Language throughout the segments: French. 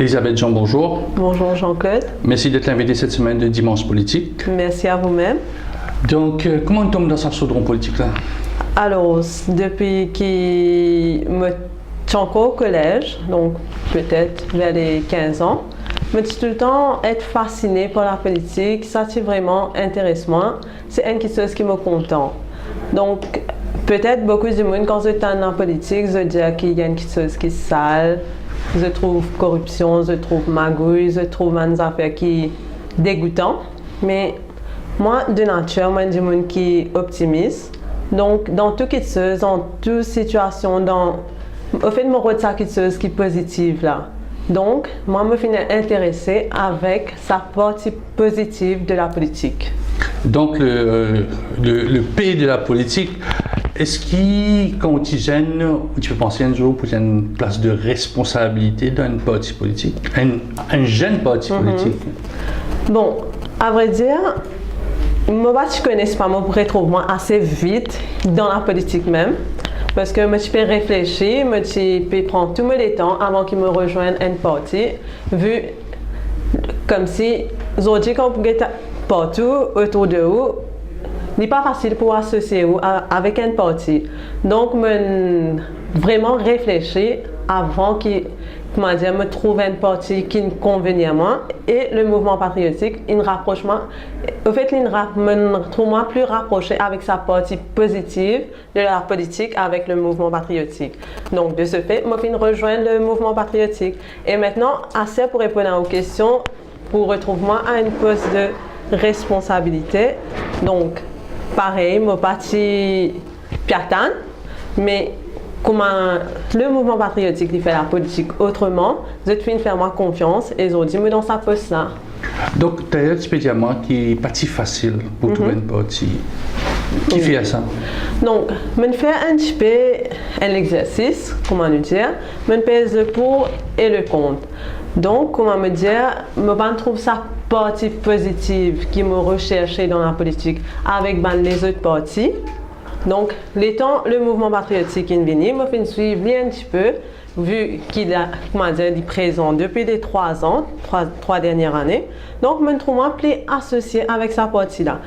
Elisabeth Jean, bonjour. Bonjour Jean-Claude. Merci d'être l'invité cette semaine de Dimanche Politique. Merci à vous-même. Donc, comment on tombe dans ce chaudron politique là? Alors, depuis que je suis encore au collège, donc peut-être vers les 15 ans, je suis tout le temps être fascinée par la politique. Ça, c'est vraiment intéressant. C'est une chose qui me contente. Donc, peut-être beaucoup de monde, quand je suis dans la politique, je dis qu'il y a une chose qui est sale. Je trouve corruption, je trouve magouille, je trouve des affaires qui sont dégoûtantes. Mais moi, de nature, moi, je suis quelqu'un qui est optimiste. Donc, dans toutes les choses, dans toute situation, au fait, je retiens quelque chose qui est positive là. Donc, moi, je me suis intéressée avec sa partie positive de la politique. Donc, le P de la politique, est-ce qu'il, quand tu es jeune, tu peux penser un jour pour qu'il y ait une place de responsabilité dans une partie politique, un jeune parti politique? Bon, à vrai dire, moi, je ne connais pas, moi, pour retrouver moi assez vite dans la politique même. Parce que moi, je peux réfléchir, moi, je peux prendre tout le temps avant qu'il me rejoigne une partie, vu comme si, aujourd'hui, quand vous êtes partout autour de vous, ce n'est pas facile pour associer vous avec une partie. Donc, je vraiment réfléchir avant qu'il me trouve une partie qui me convient à moi. Et le mouvement patriotique, un rapprochement, au fait, il me trouve plus rapproché avec sa partie positive de la politique avec le mouvement patriotique. Donc, de ce fait, je vais rejoindre le mouvement patriotique. Et maintenant, assez pour répondre aux questions, pour retrouver moi à une poste de responsabilité. Donc, pareil, mon parti piatan, mais comment le mouvement patriotique fait la politique autrement, je te faire moi confiance et je dis, mais dans sa poste là. Donc, tu as un petit diamant qui est pas si facile pour trouver une partie. Qui fait ça? Donc, je fais un petit peu un exercice, comment nous dire, je pèse le pour et le contre. Donc, comment me dire, je trouve ça partie positive qui me recherchait dans la politique avec les autres partis. Donc, le mouvement patriotique est venu, je me suis suivre un petit peu, vu qu'il est présent depuis les 3 ans, 3 dernières années. Donc, je me trouve plus associé avec sa partie-là.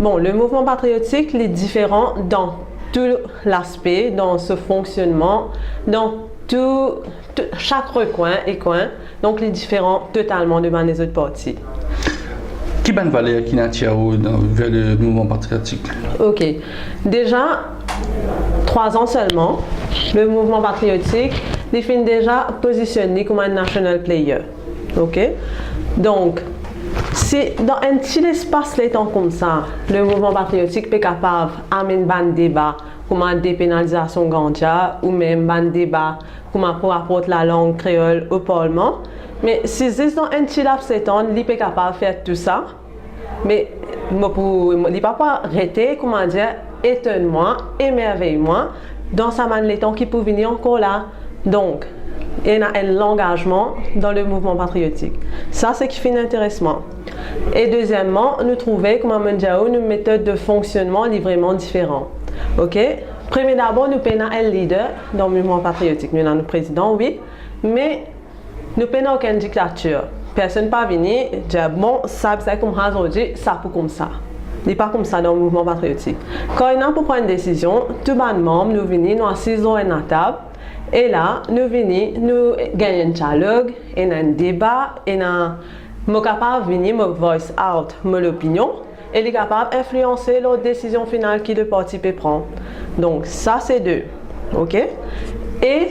Bon, le mouvement patriotique est différent dans tout l'aspect, dans ce fonctionnement, dans chaque recoin et coin. Donc, il est différent totalement de les autres partis. Quelle bonne valeur qui n'a vers le mouvement patriotique? Ok. Déjà, 3 ans seulement, le mouvement patriotique définit déjà positionné comme un national player. Ok. Donc, si dans un petit espace de temps comme ça, le mouvement patriotique est capable d'amener un débat comme la dépénalisation ganja ou même un débat comme pour apporter la langue créole au Parlement. Mais si c'est dans un petit laps de temps, il est capable de faire tout ça. Mais il ne peut pas arrêter, comment dire, étonne-moi, émerveille-moi dans sa manière de temps qui peut venir encore là. Donc, il y a un engagement dans le mouvement patriotique. Ça, c'est ce qui fait intéressant. Et deuxièmement, nous trouvons, comme une méthode de fonctionnement est vraiment différente. Ok? Premier d'abord, nous avons un leader dans le mouvement patriotique. Nous avons un président, oui, mais nous n'avons aucune dictature. Personne n'est pas venu dire bon, ça c'est comme ça aujourd'hui, ça pour comme ça. Ce n'est pas comme ça dans le mouvement patriotique. Quand il y a pour prendre une décision, tous les membres nous venons, nous assisons à la table. Et là, nous venons, nous gagnons un dialogue, un débat, et nous sommes capables de venir, me voice out, mon opinion, et nous sommes capables d'influencer la décision finale que le parti peut prendre. Donc, ça c'est 2. OK? Et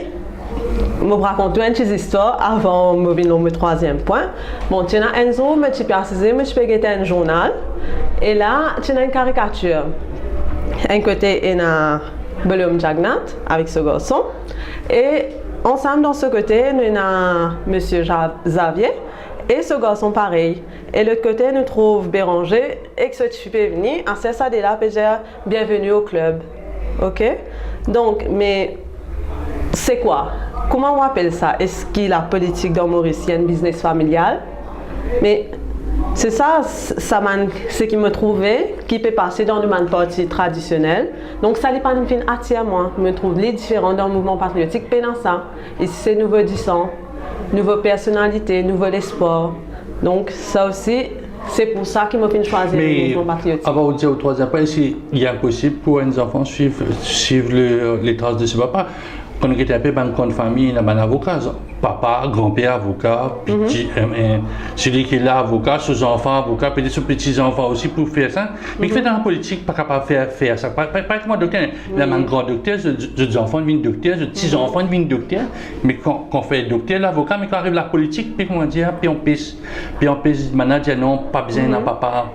je vais raconter une petite histoire avant de venir au 3e point. Bon, tu as un jour, je peux regarder un journal, et là, tu as une caricature. Un côté, il y a Bellum Jagnat avec ce garçon. Et ensemble, dans ce côté, nous avons M. Xavier et ce garçon pareil. Et de l'autre côté, nous trouvons Béranger et que ce type est venu. À ce stade-là, peut dire bienvenue au club. OK? Donc, mais c'est quoi? Comment on appelle ça? Est-ce qu'il y a la politique dans Maurice, il y a un business familial? Mais c'est ça, ce qui me trouvait, qui peut passer dans le parti traditionnel. Donc, ça n'est pas une fin attire moi. Je me trouve les différents dans le mouvement patriotique, pendant ça. Et c'est nouveau 10 ans. nouvelle personnalité, nouvel espoir. Donc, ça aussi, c'est pour ça qu'il m'a fait choisir le mouvement patriotique. Avant de dire au troisième point, il est impossible pour un enfant suivre les traces de ses papas. Quand on était un peu dans une grande famille, il y a un avocat, papa, grand-père, avocat, petit, celui qui est là, avocat, ses enfants, avocat, peut-être ses petits-enfants aussi pour faire ça. Mais qui fait dans la politique, pas capable de faire ça. Pas que moi, docteur, il y a un grand docteur, des enfants deviennent docteurs, des petits-enfants deviennent docteurs. Mais quand on fait docteur, l'avocat, mais quand arrive la politique, puis comment dire, puis on pisse, maintenant, dire non, pas besoin d'un papa.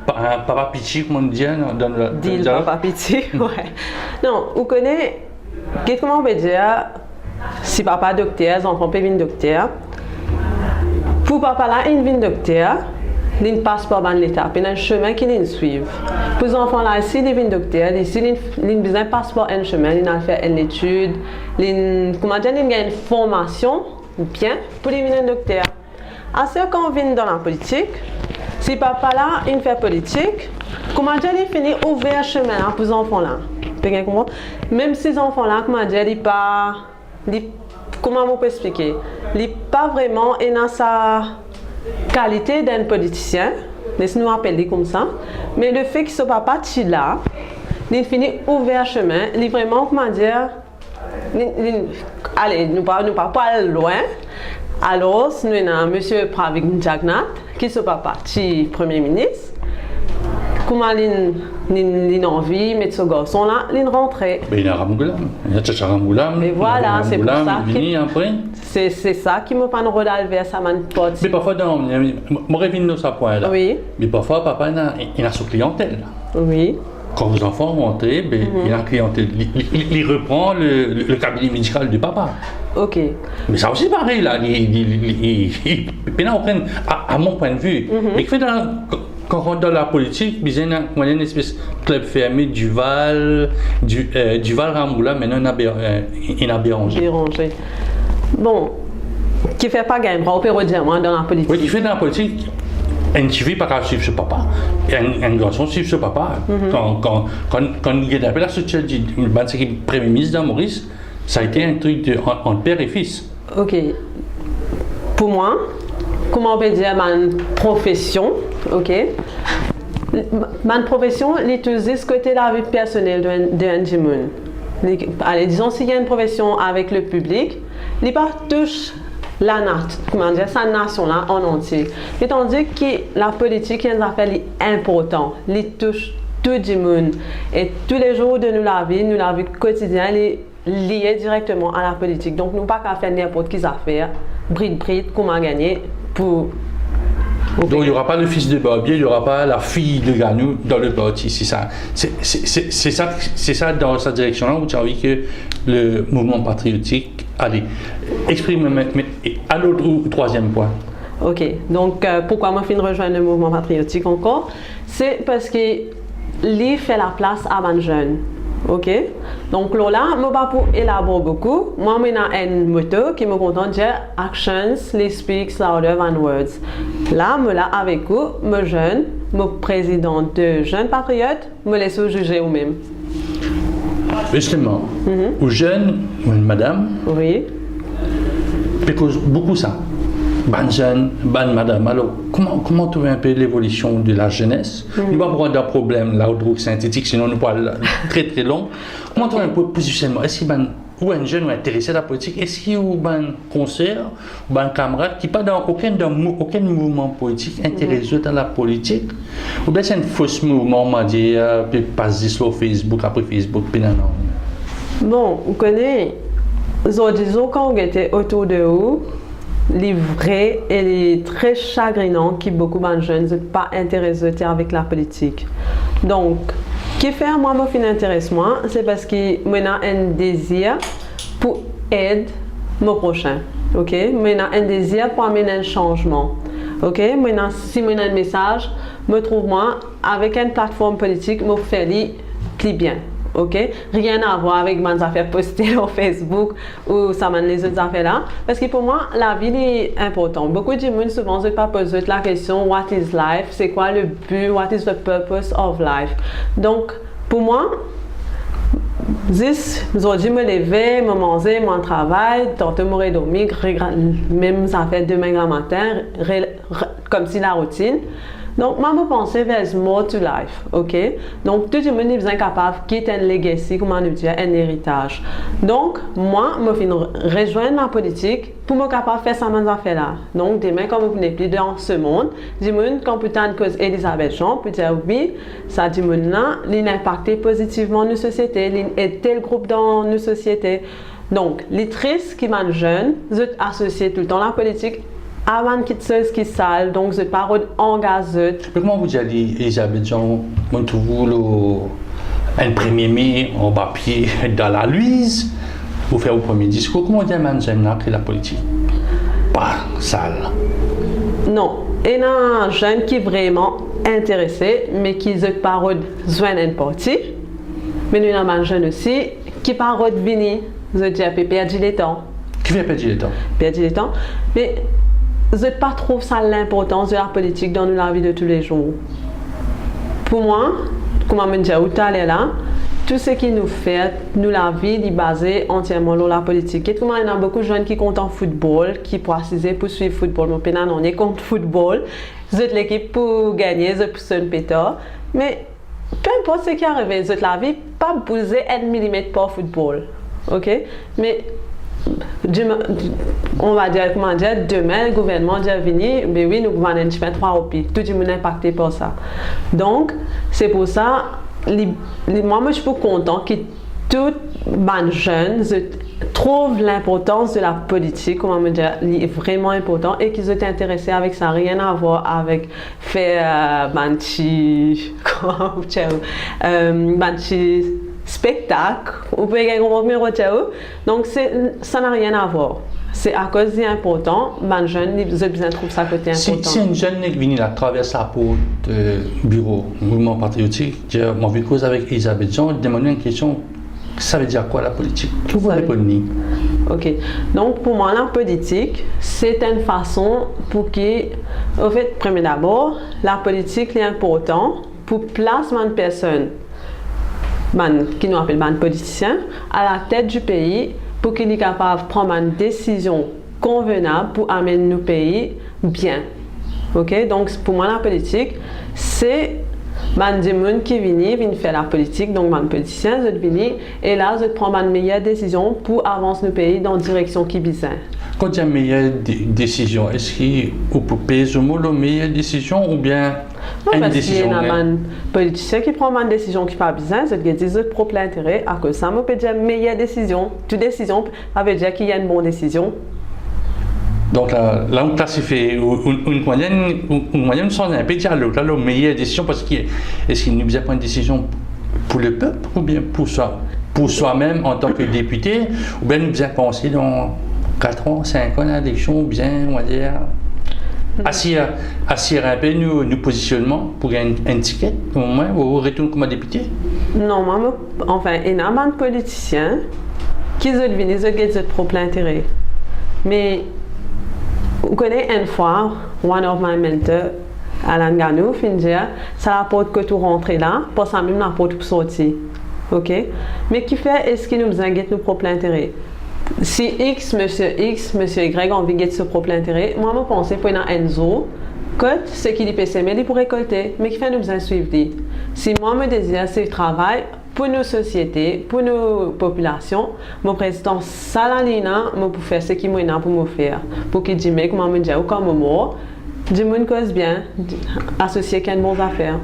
Papa Pichi, comme on dit dans le dit papa Pichi, ouais. Non, vous connaissez, comment on peut dire, si papa docteur, enfant peut venir docteur. Pour papa là, il vient docteur, il passe par l'étape, il y a un chemin qu'il suit. Pour les enfants là, si il vient docteur, ici, il a besoin de passer par un chemin, il a fait une étude, comment dire, il a une formation, bien, pour devenir docteur. À ce qu'on vient dans la politique, si papa là, il fait politique, comment dire, il finit ouvert chemin pour les enfants là. Même si les enfants là, comment dire, comment on peut expliquer, il n'est pas vraiment dans sa qualité d'un politicien, laissez-nous appeler comme ça, mais le fait qu'il soit papa là, il finit ouvert chemin, il est vraiment, comment dire, allez, nous ne parlons pas loin. Alors, nous avons M. Pravik Jagnat, qui est papa, Premier ministre. Comment il a envie de mettre ce garçon là, il rentre. Mais il y a Ramgoulam, il y a Tchacha Ramgoulam. Mais voilà, c'est pour ça. C'est ça qui me fait un rôle vers sa main pote. Mais parfois, moi je reviens de ce point là. Oui. Mais parfois, papa, il a sa clientèle. Oui. Quand vos enfants rentrent, il a une clientèle. Il reprend le cabinet médical du papa. Ok. Mais ça aussi pareil là. À mon point de vue, mais quand on rentre dans la politique, il y a une espèce de club fermé, Duval Ramgoula, maintenant il a Béranger. Bon, qui fait pas gagner, on peut redire dans la politique. Oui, qui fait dans la politique. Un fille pas suivre ce papa, un garçon suivre ce papa. Quand il est appelé la société du Premier ministre de Maurice, ça a été un truc entre père et fils. Ok. Pour moi, comment on peut dire ma profession, ok? Ma profession, l'utiliser ce côté de la vie personnelle de un allez, disons s'il y a une profession avec le public, il pas touche sa nation-là en entier. Mais tandis que la politique est une affaire importante, elle touche tout le monde. Et tous les jours de la vie quotidienne, est liée directement à la politique. Donc, nous n'avons pas qu'à faire n'importe quelle affaire, bride, comment gagner pour. Donc, il n'y aura pas le fils de barbier, il n'y aura pas la fille de Ganou dans le parti, c'est ça. C'est ça dans cette direction-là où tu as envie que le mouvement patriotique allez. Exprime, mais à l'autre ou troisième point. Ok, donc pourquoi moi je rejoindre le mouvement patriotique encore? C'est parce que lui fait la place à un jeune. Ok, donc là, je ne vais pas élaborer beaucoup. Moi, j'ai une moto qui me contente de dire actions, speak louder than words. Là, je suis avec vous, je suis jeune, je suis président de Jeunes Patriotes, je me laisse juger vous-même. Justement, aux jeunes, madame, oui. Parce beaucoup ça. Bonne jeune, bonne madame. Alors, comment trouver un peu l'évolution de la jeunesse? Nous va avoir des problèmes là au synthétique, sinon nous parlons très très long. Comment trouver un peu positionnement? Est-ce qu'il y a un jeune ou intéressé à la politique? Est-ce qu'il y a un concert ou un camarade qui n'est pas dans aucun mouvement politique intéressé dans la politique? Ou bien c'est un faux mouvement, on m'a dit, puis passe sur Facebook, après Facebook, puis non. Bon, vous connaissez, disons quand on était autour de vous, les vrais et les très chagrinants qui beaucoup de jeunes ne sont pas intéressés avec la politique. Donc, qui fait moi m'intéresse moi, c'est parce que moi j'ai un désir pour aider mon prochain. Ok, moi j'ai un désir pour amener un changement. Ok, moi si moi j'ai un message, me trouve moi avec une plateforme politique, me faire li bien. Ok, rien à voir avec mes affaires postées sur Facebook ou ça mène les autres affaires là, parce que pour moi la vie est importante. Beaucoup de gens souvent ne pas poser la question what is life, c'est quoi le but, what is the purpose of life. Donc pour moi aujourd'hui, me lever, me manger, mon travail, tantôt me dormir, même ça fait demain grand matin, comme si la routine. Donc, moi, je pense vers more to life, ok? Donc, tout le monde est besoin capable de quitter un legacy, comment on dit, un héritage. Donc, moi, je vais rejoindre la politique pour me capable de faire ça, mes affaires-là. Donc, demain, comme vous n'êtes plus dans ce monde, du monde, quand peut être cause Elisabeth Jean, peut dire oui, ça du monde-là, il impacte positivement nos sociétés, il est tel groupe dans nos sociétés. Donc, les tristes qui sont jeunes, ils sont associés tout le temps à la politique. Avant qu'ils se qui sale, donc je parle engagé. Comment vous dites, Elisabeth Jean, on trouve un 1er mai en papier dans la Louise, pour faire le premier discours, comment vous dites que la politique? Pas sale. Non, il y a un jeune qui est vraiment intéressé, mais qui ne parle pas d'un parti. Mais il y a un jeune aussi qui parle de venir, je dis à perdre le temps. Qui fait perdre le temps? Perdre le temps. Mais je ne pas trouve ça l'importance de la politique dans la vie de tous les jours. Pour moi, comme on me dit tout à l'heure, tout ce qui nous fait, nous la vie est basée entièrement sur la politique. Et comme il y a beaucoup de jeunes qui comptent en football, qui précisent pour suivre le football. Mon pénan, on est contre le football. Vous êtes l'équipe pour gagner, vous êtes pour un pétard. Mais peu importe ce qui arrive, vous êtes la vie, pas bouger 1 mm par football. Ok? Mais on va dire, comment dire, demain, le gouvernement dit venir, mais oui, nous gouvernons 3 au pays. Tout le monde est impacté par ça. Donc, c'est pour ça, moi, je suis content que tous les jeunes trouvent l'importance de la politique, comment me dire, est vraiment important et qu'ils soient intéressés avec ça. Rien à voir avec faire spectacle, ou peut être donc ça n'a rien à voir. C'est à cause c'est important, les jeunes, ils ont besoin de trouver ça côté important. Si un jeune est venu à travers la porte bureau, mouvement patriotique, j'ai vu cause avec Elisabeth Jean, demander une question, ça veut dire quoi la politique? Vous répondez? Ok, donc pour moi la politique, c'est une façon pour qui, en fait, premier d'abord, la politique est importante pour placer une personne qui nous appelle un politicien, à la tête du pays pour qu'il soit capable de prendre une décision convenable pour amener nos pays bien. Ok? Donc pour moi la politique, c'est des gens qui viennent faire la politique, donc des politiciens qui viennent et là ils prennent une meilleure décision pour avancer nos pays dans la direction qui vise. Quand il y a une meilleure décision, est-ce qu'on peut payer la meilleure décision ou bien une décision? Non, parce qu'il y a un politicien qui prend une décision qui n'est pas besoin, c'est qu'il y a des propres intérêts, à cause de ça, on peut dire meilleure décision. Toute décision, ça veut dire qu'il y a une bonne décision. Donc là on classifie une moyenne sans un peu dire l'autre, la meilleure décision, parce est-ce qu'il n'y a pas une décision pour le peuple ou bien pour soi-même en tant que député, ou bien nous devons penser dans 4 ans, 5 ans d'élection, bien, on va dire, assurer un peu nos positionnements pour gagner un ticket, au moins, au retour comme député? Non, enfin, il y a un politicien qui ont de propre intérêt. Mais, vous connaissez une fois, one of my mentors, Alan Ganou, fin dire, ça rapporte que tout rentrer là, pour ça même rapporte pour sortir. Ok? Mais qui fait, est-ce qu'il nous inquiète nos propres intérêts? Si monsieur Y a envie de ce propre intérêt, moi je pense pour un Enzo, que ce qui est PCM, il pour récolter, mais qui fait nous besoin de suivre. Si moi je désire ce travail pour nos sociétés, pour nos populations, mon président Salalina, je peux faire ce qu'il m'a pour me faire. Pour qu'il dise, comment me dire, comme moi, du monde cause bien, associé avec une bonne affaire.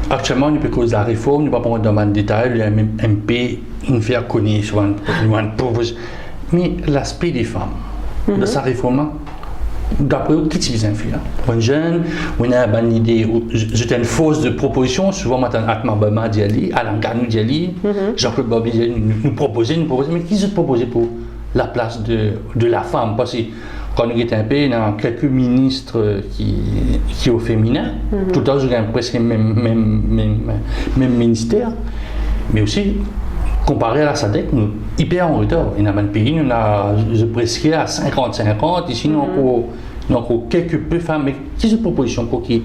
Actuellement, nous peut cause de la réforme, nous ne pouvons pas prendre de détails, il y a même MP, nous faire connaître, mais l'aspect des femmes, de sa réforme, d'après vous, qu'est-ce que vous en faites? Un jeune, on a une idée, j'étais une fausse de proposition, souvent, maintenant, Atma Bama Diali, Alain Ganou Diali, Jean-Claude Bobby Diali, nous proposer, mais qui se proposait pour la place de la femme? Parce que quand nous étions un peu, il y a quelques ministres qui sont au féminin, tout le temps, je gagne presque le même ministère, mais aussi, comparé à la SADC, nous sommes hyper en retard. Il y a un pays, nous sommes presque à 50-50. Ici, nous avons encore quelques peu de femmes. Mais quelles sont les propositions pour que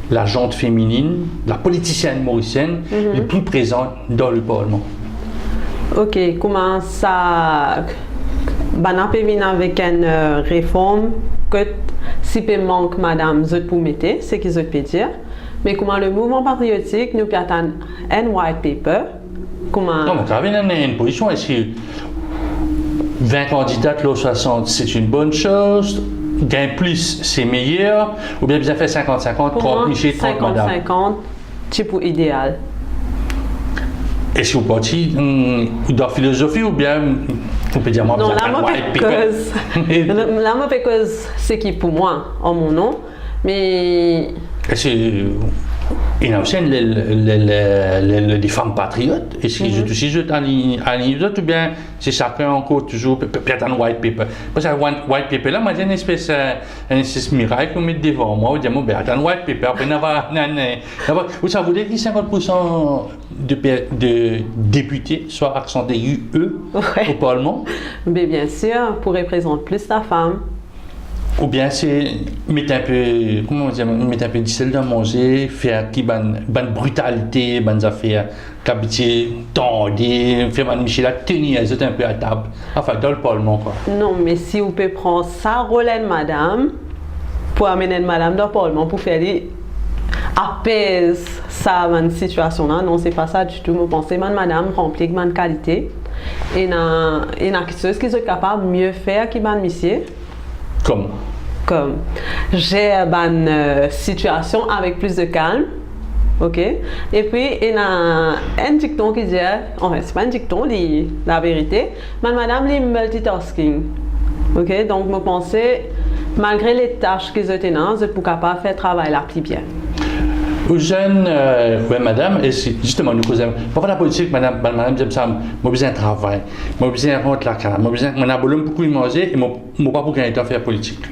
la gente féminine, la politicienne mauricienne, est plus présente dans le Parlement? ok, comment ça, ben on peut venir avec une réforme que si peut manque madame, je pour mettre, c'est ce que je peux dire. Mais comment le mouvement patriotique nous peut attendre un white paper, comment... Non, mais tu as une position, est-ce que 20 candidats, l'eau 60, c'est une bonne chose? Gain plus, c'est meilleur? Ou bien fait 50-50, 30 Michel, 30 madame? 50-50, type idéal. Est-ce que vous partez dans la philosophie ou bien on peut dire moi non, là, moi, parce c'est qui pour moi, en mon nom, mais... Est-ce qu'il y a aussi les femmes patriotes? Est-ce qu'ils sont aussi alignées ou bien c'est chacun encore toujours peut-être un white paper? Parce que white paper là, moi j'ai une espèce de miracle qu'on met devant moi, on dit bon, un white paper, après vous savez que 50% de députés soient accent aigu eux au Parlement? Mais bien sûr, pour représenter plus la femme. Ou bien c'est mettre un peu, comment on dit, mettre un peu d'huile dans manger, faire qui ban brutalité, ban affaires, qu'habitué, tendre, faire ban Michel à tenir les autres un peu à table, enfin dans le Parlement quoi. Non, mais si vous pouvez prendre ça rôle de madame, pour amener madame dans le Parlement, pour faire apaise ça dans situation là, non c'est pas ça du tout. Je pense que madame remplit de qualité et n'a quelque chose qui sont capable de mieux faire que ban monsieur. Comme j'ai une situation avec plus de calme, ok? Et puis il y a un dicton qui dit, enfin c'est pas un dicton, la vérité, mais madame les multitasking, ok? Donc je pense malgré les tâches qu'ils ont là, je suis capable de faire le travail là plus bien. Aux jeunes, oui madame, et justement nous causons, pour la politique, madame j'aime ça, moi besoin de travail, moi besoin de rentrer la carte, moi besoin de beaucoup de manger et moi pas pour gagner temps faire politique.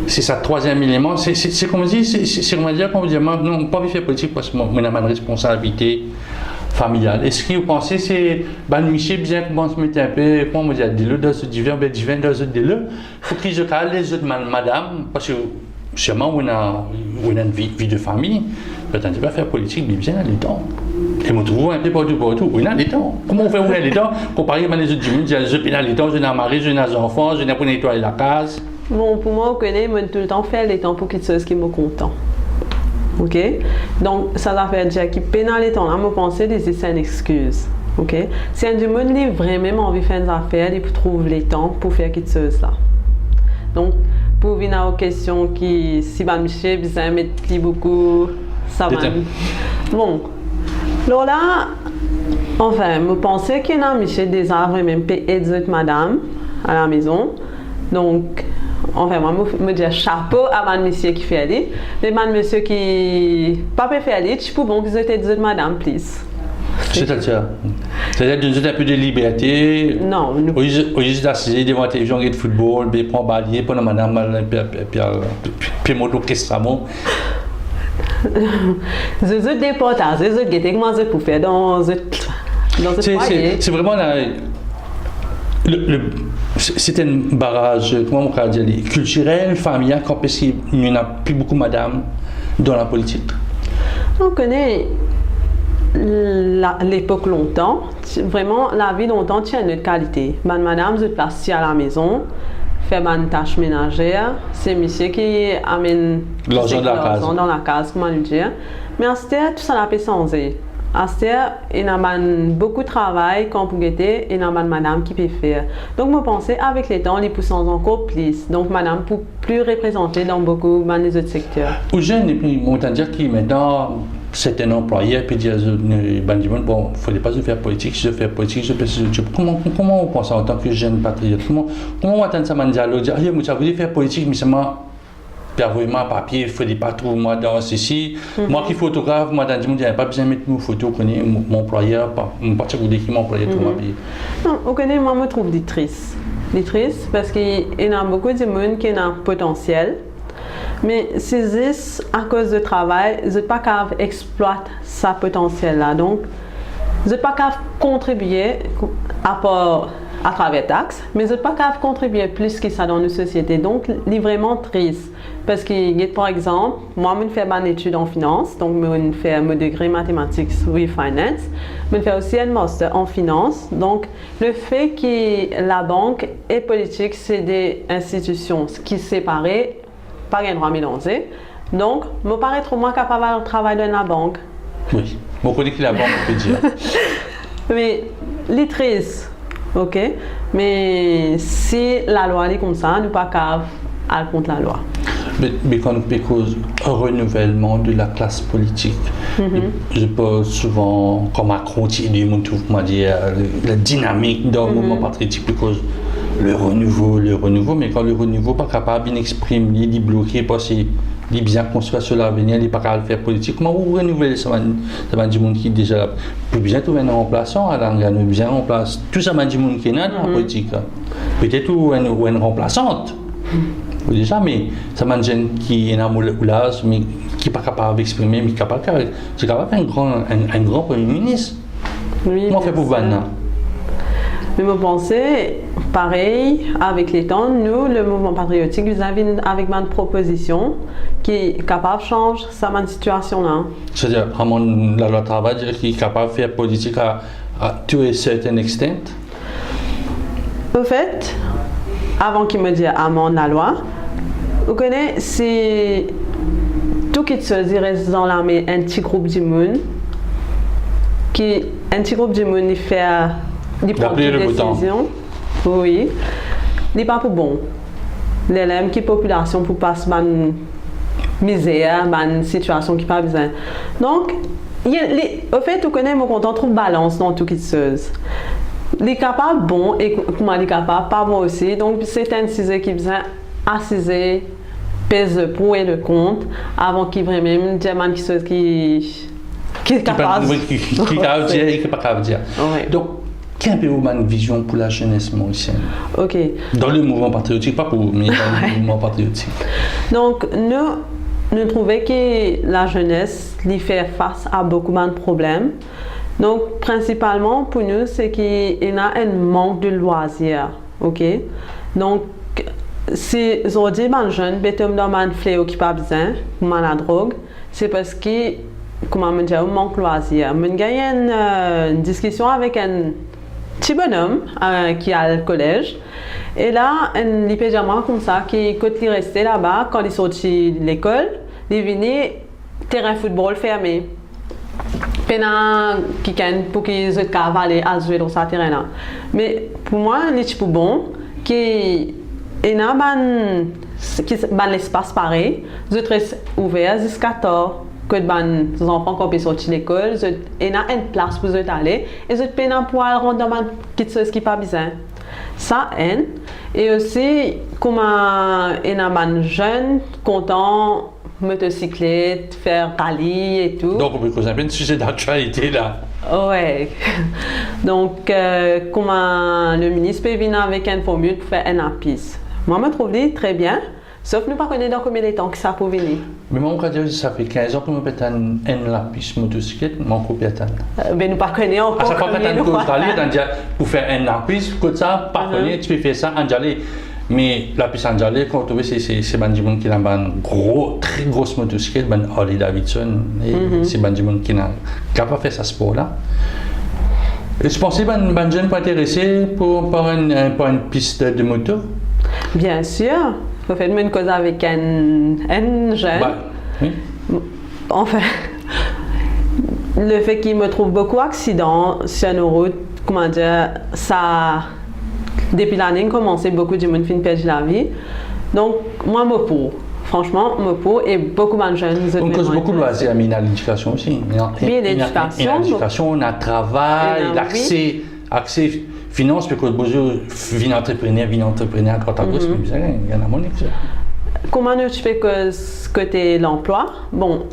C'est ça, troisième élément, c'est comme on dit, c'est comment dire, quand on dit, non, pas envie de faire politique parce que moi j'ai une responsabilité familiale. Est-ce que vous pensez c'est, Michel bien commence à mettre un peu, comment on dit, dis-le dans ce divin, dans ce dis-le, il faut que je calme les autres madame, parce que sûrement on a une vie de famille, peut-être pas faire politique, mais bien les temps. Et on trouve un peu partout, on a les temps. Comment on fait on a les temps? Comparé à les autres du monde, je n'ai les temps, je n'ai un mari, je n'ai des enfants, je n'ai pas nettoyer la case. Bon, pour moi, on connaît, moi tout le temps faire les temps pour quelque chose qui me content. Ok? Donc, ça va faire déjà qui peine les temps là, me penser que c'est une excuse. Ok? Si un du monde a vraiment envie de faire des affaires, il trouve les temps pour faire quelque chose là. Donc, pour venir aux questions qui, si Michel besoin mettre plus beaucoup, ça va. Bon, alors là, enfin, je pensais qu'il y a Michel des arbres même peut aider madame à la maison. Donc, enfin, moi, je me dis chapeau à madame monsieur qui fait aller, mais madame monsieur qui pas fait aller, je peux bon que je t'aide madame, please. C'est-à-dire donner un peu de liberté. Non. Au lieu d'assis devant la télévision, regarder football, puis prendre balayer, pendant madame, puis moto qu'est-ce je suis déportage, je suis comment je peux faire dans ce foyer. C'est vraiment c'est un barrage, comment on peut dire, culturel, familial, parce qu'il n'y en a plus beaucoup madame dans la politique. On connaît l'époque longtemps, vraiment la vie longtemps tient une autre qualité. Madame, je place à la maison, fait une tâche ménagère, c'est monsieur qui amène l'argent dans la case, comment le dire. Mais à ce temps, tout ça n'a pas changé. À ce temps, il y a beaucoup de travail quand vous guettez, il y a madame qui peut faire. Donc, je pense avec les temps, les poussons encore plus. Donc, madame peut plus représenter dans beaucoup des autres secteurs. Aux jeunes, et puis, on va dire que maintenant, c'est un employé, puis dire, bon, il ne fallait pas se faire politique, je fais politique, je fais ce job. Comment on pense en tant que jeune patriote? Comment on attend ça, man, dialogue, dire, ah, vous voulez faire politique, mais seulement, vraiment papier, il ne fallait pas trop, moi, dans ceci. Moi qui photographe, moi, dans le monde, il n'y a pas besoin de mettre nos photos, connaît mon employeur, pas particulier qui m'employeur tout ma vie. Non, on connaît, moi, je me trouve des tristes. Des tristes, parce qu'il y a beaucoup de monde qui a un potentiel. Mais c'est juste à cause du travail, je n'ai pas qu'à exploiter sa potentiel là. Donc, je n'ai pas qu'à contribuer à part à travers taxes, mais ils ne pas qu'à contribuer plus que ça dans nos sociétés. Donc, c'est vraiment triste. Parce que, par exemple, moi, je fais une étude en finance, donc je fais un degré mathématiques sur finance. Je fais aussi un master en finance. Donc, le fait que la banque et politique, c'est des institutions qui sont séparées, pas un droit mélangé. Donc, je me paraît trop moins capable de travailler dans la banque. Oui, on connaît que la banque peut dire. Mais, les triste, ok? Mais si la loi est comme ça, nous ne pas capable aller contre la loi. Mais quand on cause un renouvellement de la classe politique, je pense souvent, comme Macron, comment dire, la dynamique d'un mouvement patriotique, parce le renouveau, mais quand le renouveau n'est pas capable d'exprimer, de bloquer, parce qu'il est bien construit sur l'avenir, il n'est pas capable de faire politique, comment vous renouvelez ça va du monde qui est déjà là. Pour bien trouver un remplaçant, alors on bien remplace tout ça va du monde qui est là dans la politique. Peut-être une remplaçante. Déjà, mais ça m'a jeune qui est dans le moulage, mais qui n'est pas capable d'exprimer, mais qui est capable de un grand premier ministre. Oui, comment on fait pour Vanna? Mais je pensais, pareil, avec les temps, nous, le mouvement patriotique, nous avons avec une proposition qui est capable de changer cette situation-là. C'est-à-dire, la loi travail, qui est capable de faire politique à tout un certain extent? En fait, avant qu'il me dise amende la loi, vous connaissez, c'est tout qui se dirait dans l'armée, un petit groupe du monde, un petit groupe du monde, il fait des décisions. Oui, il n'est pas pour bon. L'élève qui est population pour passer une misère, une situation qui n'est pas besoin. Donc, au fait, vous connaissez, on trouve balance dans tout qui se les capables bon et comment les capables pas bon aussi. Donc, c'est un sujet qui besoin assiser, pèse le pour et le contre avant qu'il vraiment diamant qui est capable qui est pas capable de dire. Donc, quelle est une vision pour la jeunesse mauricienne? Ok. Dans le mouvement patriotique, pas pour mais dans le mouvement patriotique. Donc, nous trouvons que la jeunesse lui fait face à beaucoup de problèmes. Donc, principalement, pour nous, c'est qu'il y a un manque de loisirs, ok? Donc, si aujourd'hui, les jeunes, dans un fléau qui n'a pas besoin, comme la drogue, c'est parce que, comment dire, il manque de loisirs. Je gagne une discussion avec un petit bonhomme qui est à le collège, et là, il peut dire comme ça, quand il restait là-bas, quand il sortit de l'école, il venait terrain de football fermé. Pour qu'ils soient capables à jouer dans ce terrain-là. Mais pour moi, c'est bon qu'il y ait un espace pareil, ils sont ouverts jusqu'à 14 que les enfants qui peuvent sortir de l'école, il y a une place pour eux aller et ils peuvent pouvoir rendre dans quelque chose qui n'est pas besoin. Ça aide. Et aussi, comme il y a un jeune content, motocyclette, faire rallye et tout. Donc, on peut causer un peu de sujet d'actualité là. Ouais. Donc, comment le ministre peut venir avec une formule pour faire un APIS. Moi, je trouve très bien, sauf que nous ne connaissons pas dans combien de temps que ça peut venir. Mais moi, ça fait 15 ans que je fais un APIS motocyclette, mais on peut pas. Mais nous ne connaissons encore. Ça peut être une cause rallye, pour faire un APIS, comme ça, par contre, tu peux faire ça en Jalé. Mais la puissance d'Alé, quand tu vois, c'est Bandimon qui a une très grosse motocyclette, Harley Davidson, et c'est Bandimon qui n'a pas fait ce sport-là. Et je pensais que Bandimon peut intéresser par une piste de moto? Bien sûr. Vous faites une cause avec un jeune. Bah, oui. Enfin, le fait qu'il me trouve beaucoup d'accidents sur nos routes, comment dire, ça. Depuis l'année, on commençait beaucoup de monde qui perdent la vie. Donc, moi, je me pour. Franchement, je me pour et beaucoup de jeunes. On cause beaucoup de loisirs, mais il y a l'éducation aussi. Il y a l'éducation. On a le travail, l'accès finance, parce que beaucoup viennent entrepreneur à droite à gauche, mais il y en a moins. Comment tu fais côté l'emploi? Bon,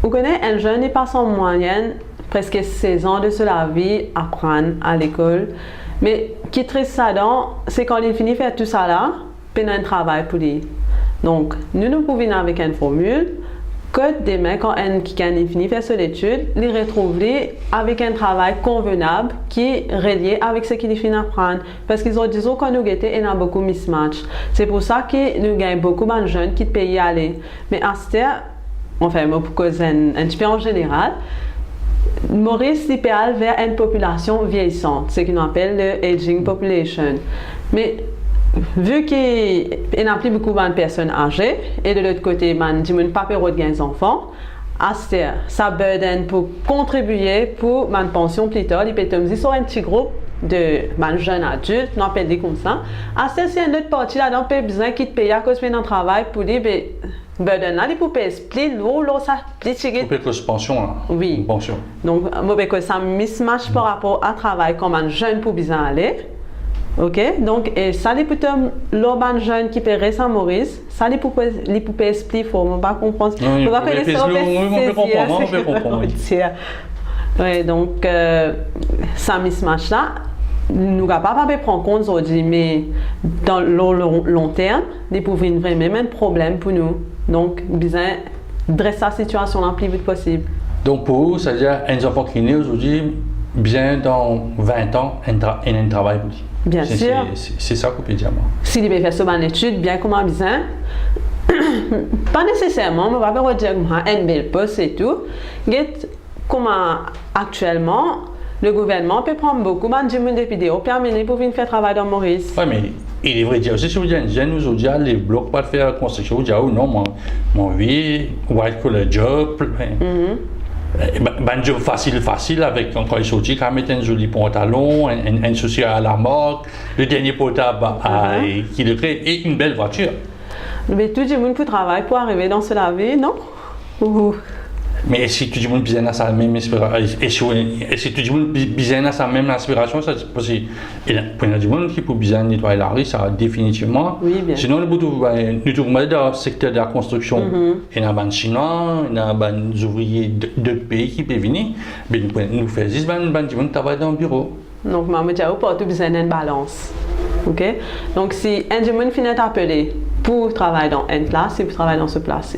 vous connaissez, un jeune, il passe en moyenne presque 16 ans de sa vie à apprendre à l'école. Mais ce qui est triste là-dedans, c'est quand il finit de faire tout ça là, puis il y a un travail pour lui. Donc, nous pouvons venir avec une formule que demain, quand un qui a fini faire son étude, les retrouver avec un travail convenable qui est relié avec ce qu'il finit apprendre. Parce qu'ils ont dit qu'on nous guettait, il y a beaucoup de mismatch. C'est pour ça que nous gagnons beaucoup de jeunes qui payent aller. Mais à ce temps, enfin, pour cause un petit peu en général, Maurice l'idéal vers une population vieillissante, ce qu'on appelle le aging population. Mais vu qu'il n'y a plus beaucoup de personnes âgées, et de l'autre côté, il n'y a pas de enfants, ça burden pour contribuer pour ma pension plus tard. Il peut tomber sur un petit groupe de jeunes adultes, on appelle des comme ça. C'est une autre partie là-dedans, il y a besoin qu'ils te payent à cause de travail pour dire, burden là, il faut payer split, l'eau, ça, split, il faut payer que pension là. Oui. Une pension. Donc, moi, ça mismatch par rapport à travail comme un jeune pour bien aller. Ok, donc et ça les peut l'urban jeune qui paierait sans Maurice, ça les poupées split faut on pas comprendre. On va connaître ça. On peut comprendre. Oui, donc ça mismatch là, nous n'avons pas prendre compte aujourd'hui, mais dans le long terme, il pourrait vraiment un problème pour nous. Donc, besoin dresser la situation le plus vite possible. Donc pour vous, c'est-à-dire un enfant qui est né aujourd'hui, bien dans 20 ans, il a un travail pour lui. Bien sûr. C'est ça qu'on peut dire. S'il veut faire son étude, bien comme un besoin, pas nécessairement, mais on va pas dire un bel poste et tout. Comme actuellement, le gouvernement peut prendre beaucoup de vidéos permettre pour venir faire travail dans Maurice. Oui, mais il est vrai dire aussi, si vous dites un jeune, vous dites les blocs pas de faire construction, vous dites non, mon vie, white collar job. Un job facile avec quand il sortit, quand il met un joli pantalon, un souci à la mode, le dernier portable qui le crée et une belle voiture. Mais tout le monde peut travailler pour arriver dans cela vie, non? Mais est-ce que tout le monde a sa même inspiration? Est-ce que tout le monde a sa même inspiration? C'est possible. Et pour le monde qui peut bien nettoyer la rue, ça définitivement. Oui, bien. Sinon, nous trouvons dans le secteur de la construction. Il y a des Chinois, il y a des ouvriers d'autres pays qui peuvent venir. Mais nous faisons juste des gens qui travaillent dans le bureau. Donc, je me dis, on a besoin d'une balance. Ok? Donc, si un monde finit d'appeler pour travailler dans une place, c'est pour travailler dans ce place.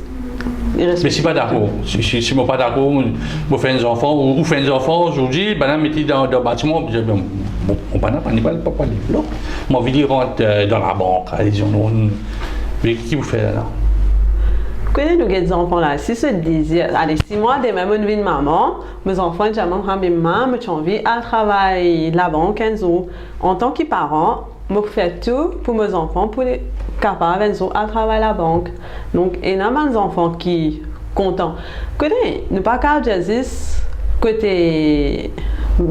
Mais si je ne suis pas d'accord, si je ne suis pas d'accord, vous faites des enfants, ou faites des enfants aujourd'hui, ben mettez dans le bâtiment, on ne pas parler là. Moi, je rentre dans la banque, mais qui vous fait là? Quand nous avons des enfants là, si ce désir, allez, 6 mois, dès même une vie de maman, mes enfants, j'ai envie à travailler la banque 15 jours. En tant que parent, je fais tout pour mes enfants, pour les capables à travailler à la banque. Donc, il y a des enfants qui sont contents. Côté, nous pas qu'à Jazz, côté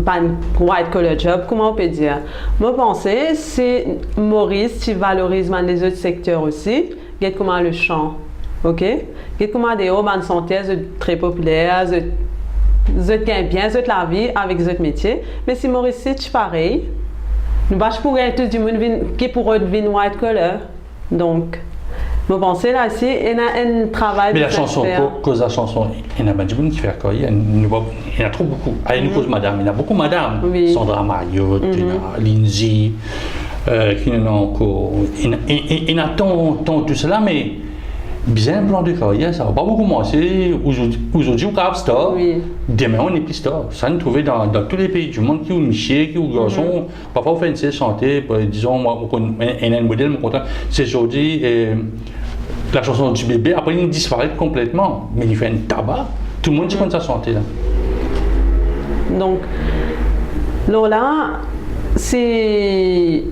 pas white collar job, comment on peut dire? Moi, penser, c'est Maurice qui valorise les autres secteurs aussi. Regarde comment le chant, ok? Regarde comment des hauts, santé, très populaires, ils gagnent bien, ils la vie avec les autres métiers. Mais si Maurice, c'est pareil. Nous ne pouvons pas tout le monde qui pourrait devenir white collar. Donc, je pense là, il y a un travail. Mais la chanson, cause la chanson, il y a des gens qui font quoi? Il y en a trop beaucoup. Il y a une cause madame, il y a beaucoup madame. Oui. Sandra Mariotte, Lindsay, qui en a encore. Il y a tant tout cela, mais bien plan de carrière, ça va pas beaucoup commencer. Aujourd'hui, on est star. Oui. Demain, on est plus star. Ça nous trouve dans tous les pays du monde qui ont Michel, qui ont garçon. Parfois, on fait une chanter, disons, moi, on a un modèle, mon contrat. C'est aujourd'hui la chanson du bébé. Après, il disparaît complètement. Mais il fait un tabac. Tout le monde dit qu'on sa santé là. Donc, là, c'est.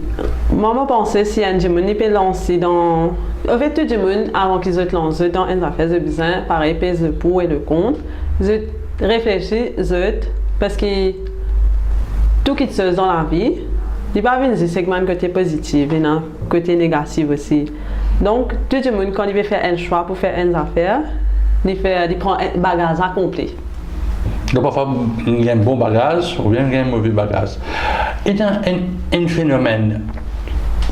Moi, je pensais si un démon peut lancer dans. En fait, tout le monde, avant qu'ils se lancent dans une affaire de besoin, pareil, pèse le pour et le contre, ils réfléchissent, parce que tout qui se passe dans la vie, il n'y a pas un segment côté positif, et un côté négatif aussi. Donc, tout le monde, quand il veut faire un choix pour faire une affaire, il prend un bagage accompli. Donc, parfois, il y a un bon bagage ou bien il y a un mauvais bagage. Il y a un phénomène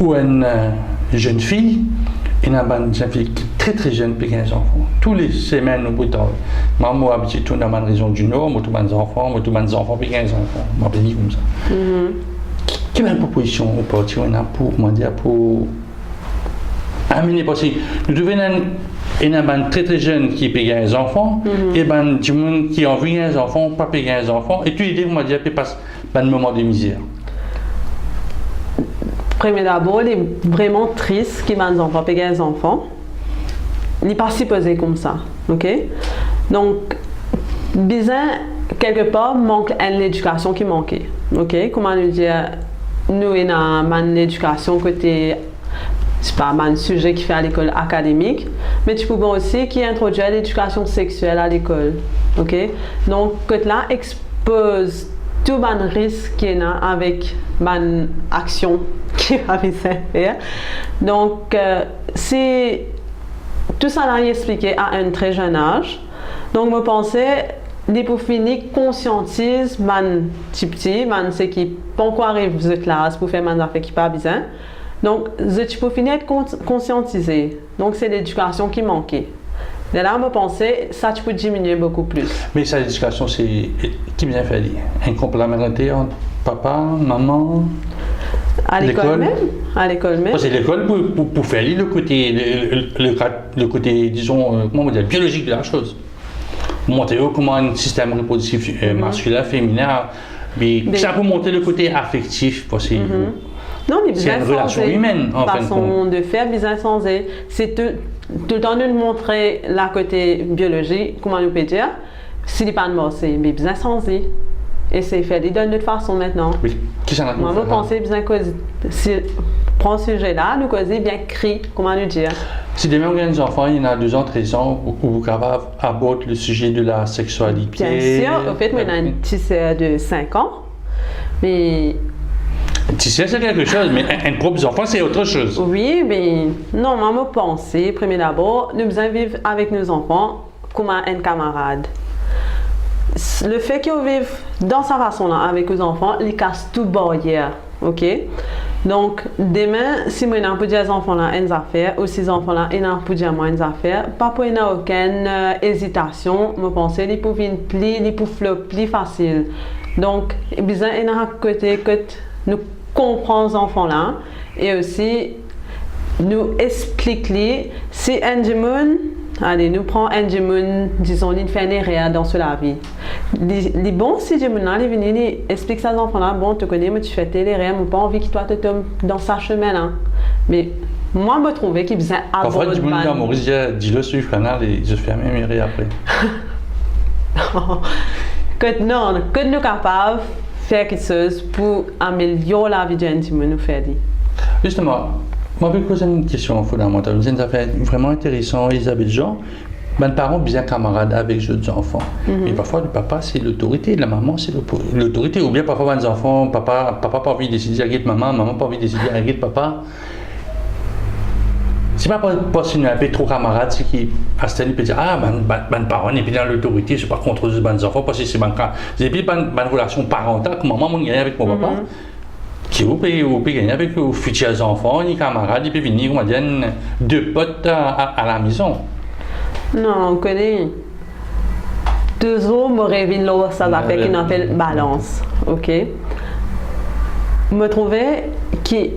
où une jeune fille, il y a une jeune fille très très jeune, puis 15 enfants. Tous les semaines, au bout de temps, moi, habitué tout dans ma région du Nord, moi, tous mes enfants, puis 15 enfants. Moi, je dis comme ça. Quelle est la proposition au parti pour amener, parce que nous devons Il y a des très très jeunes qui payent les enfants, et ben du monde qui ont vu les enfants, pas payer les enfants, et tu dis, on va dire, puis passe un moment de misère. Premier d'abord, il est vraiment triste qu'il m'a enfants payer les enfants. Il n'est pas supposé comme ça, ok? Donc, bizarre, quelque part, manque l'éducation qui manquait, ok? Comment nous dire, nous, il y a une éducation côté, c'est pas un sujet qui fait à l'école académique, mais tu peux voir aussi qui introduit l'éducation sexuelle à l'école, ok? Donc, que là expose tout le risque qu'il y a avec l'action qui va faire. Donc, c'est tout ça là expliqué à un très jeune âge. Donc, je pensais, pour finir, conscientise man petit, man c'est qui pas encore arrive de classe pour faire man affaires qui pas besoin. Donc, je peux finir être conscientisé. Donc, c'est l'éducation qui manquait. De là, je pensais, ça tu peux diminuer beaucoup plus. Mais ça, l'éducation, c'est qui bien fait dire? Un complémentarité entre papa, maman? À l'école même? À l'école même? C'est l'école pour faire le côté, disons, comment on dit, biologique de la chose. Montrer comment un système reproductif masculin, féminin, mais ça peut monter le côté affectif possible. Non, mais c'est une relation humaine, en façon de faire, bien sensé. C'est tout le temps de nous montrer la côté biologique, comment on peut dire, s'il n'est pas de mort, c'est bien sensé. Et c'est fait d'une autre façon maintenant. Oui, qui s'en a moi, je pense bien que si prend ce sujet-là, nous causons bien cri, comment nous dire. Si demain on a des enfants, il y en a 2 ans, 13 ans, où vous pouvez aborder le sujet de la sexualité. Bien sûr, en fait, moi, on a une petite sœur de 5 ans, mais... Tu sais, c'est quelque chose, mais un propre enfant, c'est autre chose. Oui, mais non, moi, je pense, premier d'abord, nous devons vivre avec nos enfants comme un camarade. Le fait qu'ils vivent dans sa façon-là avec les enfants, ils cassent toute barrière, ok? Donc, demain, si moi, je peux dire aux enfants-là une affaire, ou si les enfants-là, ils peuvent dire moi une affaire, pas pour n'y a aucune hésitation, je pense qu'ils peuvent faire plus facile. Donc, il y a un côté que nous comprenons les enfants-là, et aussi, nous expliquons si un démon, allez, nous prenons un démon, disons, il fait une erreur dans la vie. Les bons, si démon-là, il vient, il explique ça aux enfants-là, bon, tu connais, mais tu fais telle erreur, mais pas envie qu'il toi te tombe dans sa chemin-là. Mais moi, je me trouvais qu'il faisait aborder. Parfois, du monde, Maurice, dis-le sur le canal et je fais même erreur après. Non, que nous sommes capables de faire quelque chose pour améliorer la vie d'un démon, nous faire dire. Justement, moi, je vais poser une question fondamentale. Vous avez fait vraiment intéressant, Isabelle Jean. Mes parents sont bien camarades avec les autres enfants. Mais parfois, le papa, c'est l'autorité, la maman, c'est l'autorité. Ou bien parfois, les enfants, papa n'a pas envie de décider avec maman, maman n'a pas envie de décider avec papa. C'est pas parce qu'il y a un peu trop camarades, c'est qu'il peut dire, ah, mes parents n'est plus dans l'autorité, je ne suis pas contre les enfants, parce que c'est mon cas. Et puis, une relation parentale, que maman gagne avec mon papa. Qui vous pouvez gagner avec vos futurs enfants, les camarades, ils peuvent venir, on va dire, 2 potes à la maison. Non, on connaît. Toujours, me révèle ça fait qu'on appelle balance, ok? Je me trouvais qui,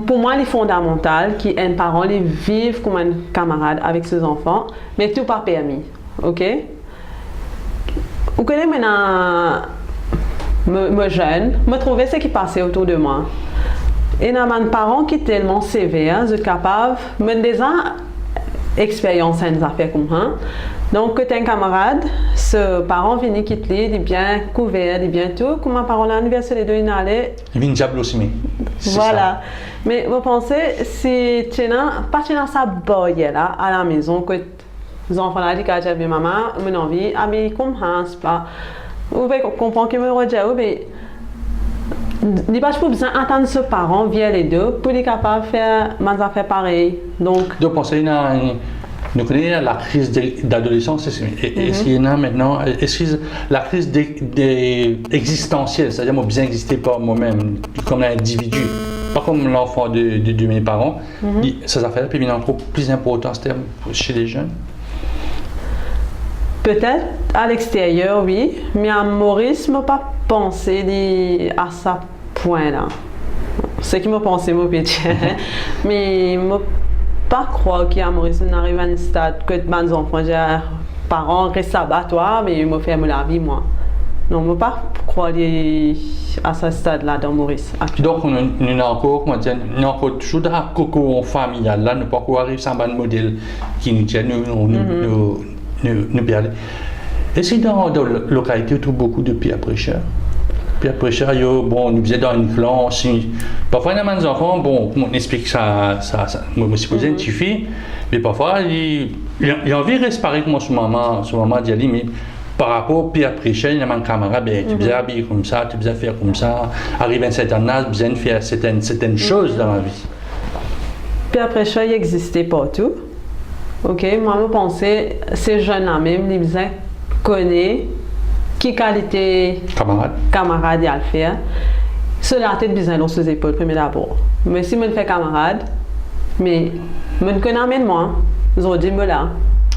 pour moi, les fondamentales, qui un parent, les vivent comme un camarade avec ses enfants, mais tout pas permis, ok? Vous connaissez maintenant. Me jeune, me trouvais ce qui passait autour de moi. Et il y a des parents qui sont tellement sévères, ils sont capables de me dire expérience à une affaire comme ça. Donc, quand un camarade, ce parent vient quitter, il est bien couvert, il est bien tout. Comme un parent à l'université de Inalé. Il vient diable aussi, mais. Voilà. Ça. Mais vous pensez, si tu n'as sa boye là, à la maison, que les enfants là disent que j'ai maman, mon envie, ah, mais comme ça, c'est pas. Vous pouvez comprendre que je me redis, mais il n'y a pas besoin d'attendre ce parent via les deux pour être capable de faire des affaires pareilles. Donc, pensez, nous connaissons la crise d'adolescence. Est-ce qu'il y en a maintenant? Est-ce que la crise existentielle, c'est-à-dire moi bien exister par moi-même, comme un individu, pas comme l'enfant de mes parents, ces affaires-là peuvent être encore plus importantes chez les jeunes? Peut-être à l'extérieur, oui, mais à Maurice, je n'ai pas pensé à ce point-là. Ce qui m'a pensé, mon petit. Mais pas croire qu'à Maurice, on arrive à un stade que mes enfants, j'ai parents restent abattoirs, mais ils me font la vie, moi. Non, je ne peux pas croire à ce stade-là dans Maurice. Donc, on a encore, comment dire, on a encore toujours dans la coco familiale, là, nous pas arriver sans un modèle qui nous tient, nous perdre. Est-ce que dans la localité, on trouve beaucoup de pierres prêcheurs? Pierre prêcheur, bon, nous faisons dans une clan, parfois il y a des enfants, bon, on explique ça, moi je suppose une fille, mais parfois il a envie de rester pareil comme son maman dit, mais par rapport au Pierre prêcheur, il y a un camarade, ben, tu dois habiller comme ça, tu dois faire comme ça, arriver à un certain âge, tu dois faire certaines choses dans la vie. Pierre prêcheur, il existait partout. Ok, moi je pensais, ces jeunes-là même, ils connaissent qui qualité camarade il a le faire. Cela a été besoin dans ses épaules, premier d'abord. Mais si je fais camarade, mais je ne connais même moi, je dis moi là.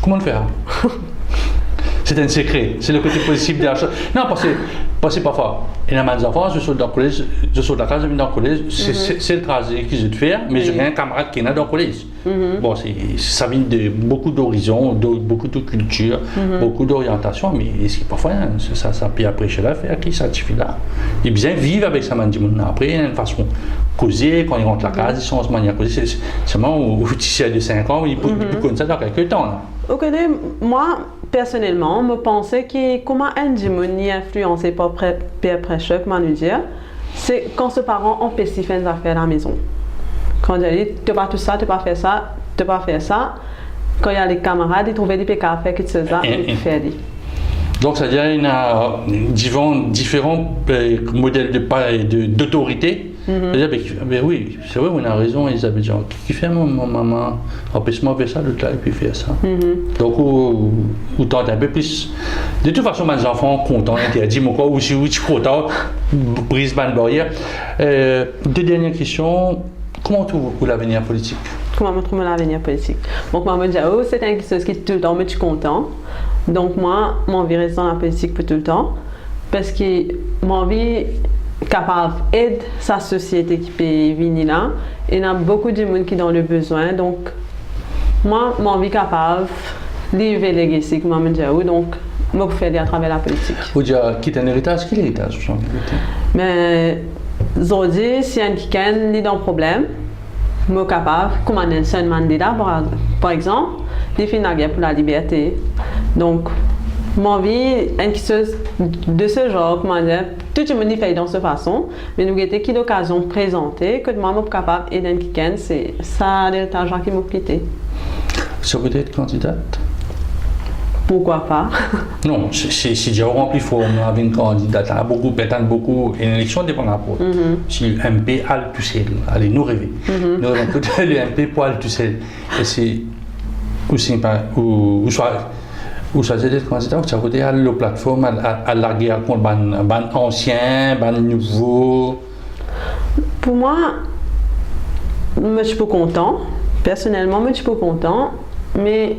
Comment le faire? C'est un secret, c'est le côté possible de la chose. Non, parce que parfois, il y a des enfants, je saute dans le collège, je saute dans la classe, je viens dans le collège, c'est le trajet que je vais faire, mais j'ai un camarade qui est là dans le collège. Bon, ça vient de beaucoup d'horizons, beaucoup de cultures, beaucoup d'orientation, mais parfois, ça peut apprécier la faire, qui certifie là. Et bien vivre avec ça, après, il y a une façon de causer, quand ils rentrent à la case, ils sont en ce manière causer. C'est seulement au petit de 5 ans, ils peuvent connaître ça dans quelques temps. Là. Ok, moi, personnellement, je pensais que comment un démon est influencé par Pierre prêcheur, comment nous dire, c'est quand ses parents ont spécifié des affaires à la maison. Quand il dit, tu n'as pas tout ça, tu n'as pas fait ça, tu n'as pas fait ça. Quand il y a les camarades, ils trouvaient des péchés à faire, qu'ils se ça, ils font. Donc, c'est-à-dire qu'il y a différents modèles d'autorité. C'est-à-dire, ben oui, c'est vrai, on a raison, Elisabeth Jean. Qui fait mon maman, empêche-moi de faire ça, l'autre là, et puis faire ça. Donc, ou tente un peu plus. De toute façon, mes enfants contents, interdits, mon corps, ou si je suis content, brise ma barrière. Deux dernières questions. Comment trouvez-vous l'avenir politique? Comment je trouve l'avenir politique? Donc, moi, je me dis, oh, c'est quelque chose qui est tout le temps, mais je suis content. Donc, moi, j'ai envie de rester dans la politique pour tout le temps. Parce que j'ai envie capable d'aider sa société qui peut venir là. Et il y a beaucoup de monde qui ont le besoin. Donc, moi, j'ai envie capable de vivre legacy, comme je me dis, oh, donc, je peux faire à travers la politique. Vous dites, quitte un héritage, quel héritage? Mais, aujourd'hui, si un quelqu'un est dans un problème, je suis capable, comme Nelson Mandela, par exemple, de faire la guerre pour la liberté. Donc, mon envie, une chose de ce genre, comment dire, tout le monde fait dans cette façon, mais nous avons qui l'occasion de présenter que moi, je suis capable d'aider quelqu'un, c'est ça l'héritage qui m'a quitté. Ça veut être candidate? Pourquoi pas? Non, si j'ai rempli forme avec une candidate, beaucoup, beaucoup, une élection dépend de la porte. Si le MP a le tout seul, allez, nous rêver. Nous rêvons tout le MP pour le tout seul. Et c'est aussi pas, ou soit d'être candidat, ça veut dire à la plateforme, à la guerre contre les anciens, les nouveaux. Pour moi, je suis pas content. Personnellement, je suis pas content. Mais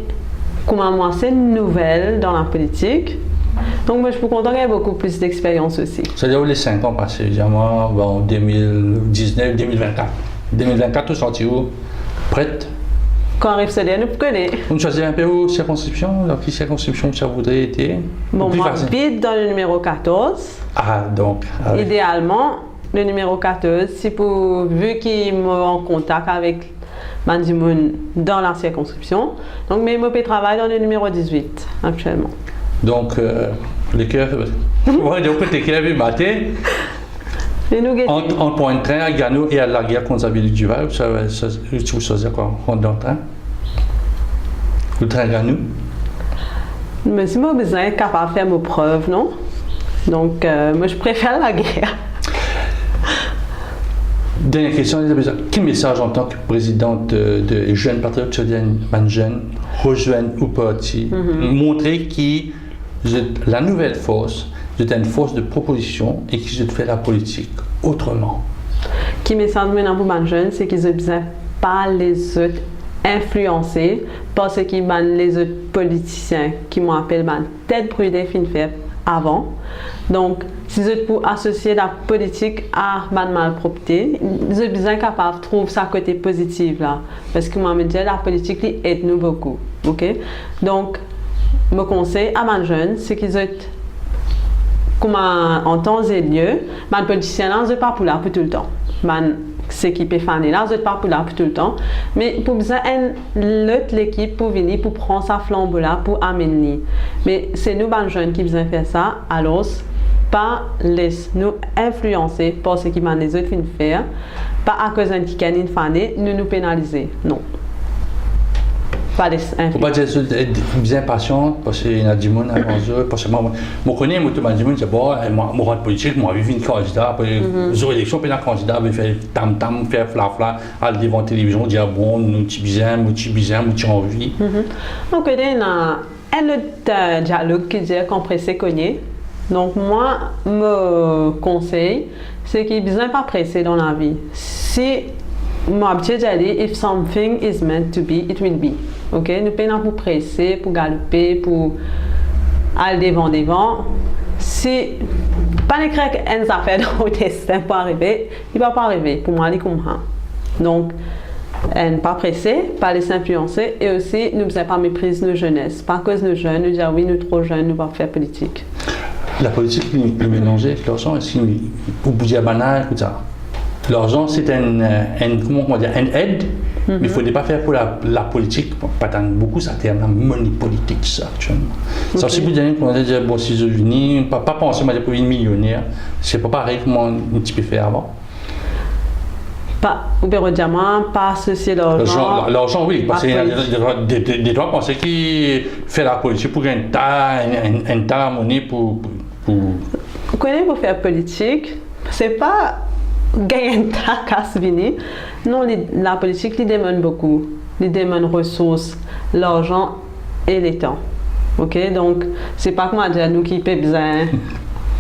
comme moi, c'est une nouvelle dans la politique. Donc, moi, je suis content qu'il y ait beaucoup plus d'expérience aussi. C'est-à-dire les 5 ans passés, en 2019, 2024. 2024, tout sorti où? Prête? Quand arrive ce dernier, nous connaissons. Vous choisissez un peu vos circonscriptions? Dans quelle circonscription ça voudrait être? Bon, moi, j'habite dans le numéro 14. Ah, donc. Ah, oui. Idéalement, le numéro 14, si pour, vu qu'il est en contact avec Mandimoun dans la circonscription. Donc, mais je travaille dans le numéro 18 actuellement. Donc, le cœur. Ouais, donc, côté cœur, le matin. On prend un train à Gano et à la guerre contre la ville du Val. Tu choisis quoi? On dans le train? Le train à Gano? Mais si moi, besoin d'être capable de faire mes preuves, non? Donc, moi, je préfère la guerre. Dernière question, Elisabeth. Quel message en tant que présidente de Jeunes Patriotes Chaudienne, jeunes, rejoignent au parti, montrer que la nouvelle force, c'est une force de proposition et qu'ils ont fait la politique autrement. Qui message maintenant pour les jeunes, c'est qu'ils ne besoin pas les autres influencer parce qu'ils sont les autres politiciens qui m'appellent tête brûlée fin faire avant. Donc, si vous êtes pour associer la politique à la malpropreté, vous êtes bien capable de trouver sa côté positif là. Parce que moi, je me dis, la politique aide nous beaucoup. Ok? Donc, mon conseil à mes jeunes, c'est qu'ils soient comme en temps et lieu, les politiciens là, ils ne sont pas pour là pour tout le temps. C'est qui peut faire là, vous n'êtes pas pour là pour tout le temps. Mais pour besoin l'autre l'équipe pour venir, pour prendre sa flambeau là, pour amener. Mais c'est nous, les jeunes, qui besoin faire ça. Alors, pas laisse nous influencer par ce qui va les autres faire. Pas à cause d'un qui gagne une fanée, nous pénaliser. Non. Pas laisse influencer. Faut pas dire être bien patient parce qu'il y a du monde avant eux. Parce que moi, je connais, moi, tout le monde dit, bon, moi, rentre politique, moi, je vis une candidat, après, aux élections, puis un candidat, il fait tam-tam, faire fla-fla, aller devant la télévision, dire, bon, nous, tu bien, tu envie. On connaît un autre dialogue qui dit compressé cogné. Donc, moi, mon conseil, c'est qu'il n'est besoin pas pressé dans la vie. Si moi, je dis, if something is meant to be, it will be. Ok? Nous payons pour presser, pour galoper, pour aller devant. Si pas l'écrit qu'une affaire dans le destin pour arriver, il ne va pas arriver. Pour moi, il est comme ça. Donc, ne pas presser, pas laisser influencer et aussi nous ne faisons pas mépriser nos jeunesse. Pas cause nos jeunes, nous dire oui, nous trop jeunes, nous pas faire politique. La politique, le mélanger avec l'argent, est-ce qu'il faut bouger banal, tout ça? L'argent, c'est comment on va dire, une aide, mais il ne faudrait pas faire pour la politique, pas tant beaucoup, ça terme la money politique, ça, actuellement. Okay. Ça, si vous dites qu'on a dit, bon, si je viens, pas penser, moi, pour une millionnaire, c'est pas pareil comment un petit peu faire avant. Pas, ou bien diamant, pas associer l'argent. L'argent, oui, parce qu'il y a des gens penser qui fait la politique pour gagner un tas de monnaie pour. Vous connaissez, pour faire politique, c'est pas gagner un tas casse venir. Non, la politique, il demande beaucoup. Il demande ressources, l'argent et le temps. Ok, donc c'est pas comme dire nous qui payons besoin.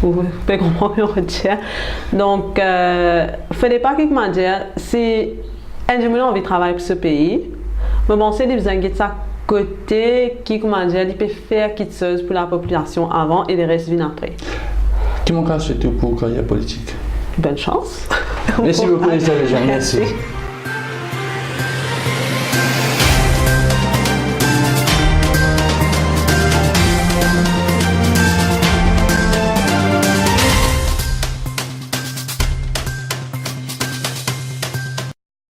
Vous pouvez comprendre ce que je veux dire. Donc, il ne fallait pas que dire si un jour on veut travailler pour ce pays, mais bon, c'est des besoins de ça côté qui, comment dire, il peut faire quelque chose pour la population avant et le reste vient après. Qui m'en casse tout pour carrière politique? Bonne chance. Merci beaucoup, les gens. Merci.